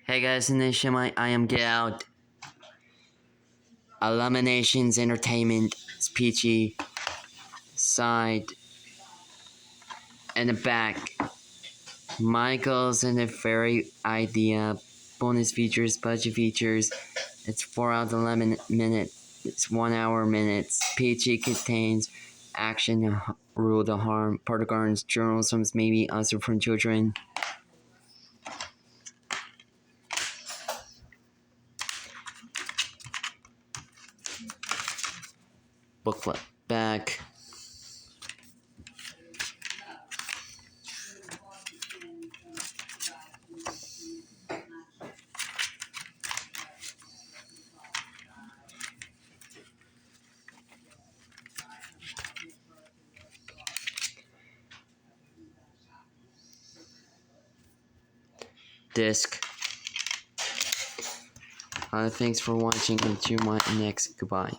Hey guys, in this show, I am Get Out. Illuminations Entertainment, it's Peachy, side, and the back. Michael's and the Fairy Idea, bonus features, budget features. It's 4 out of 11 minutes, it's 1 hour minutes. Peachy contains action, rule the harm, part of gardens, journalism, maybe also from children. Booklet back. Disc. Thanks for watching, and to my next goodbye.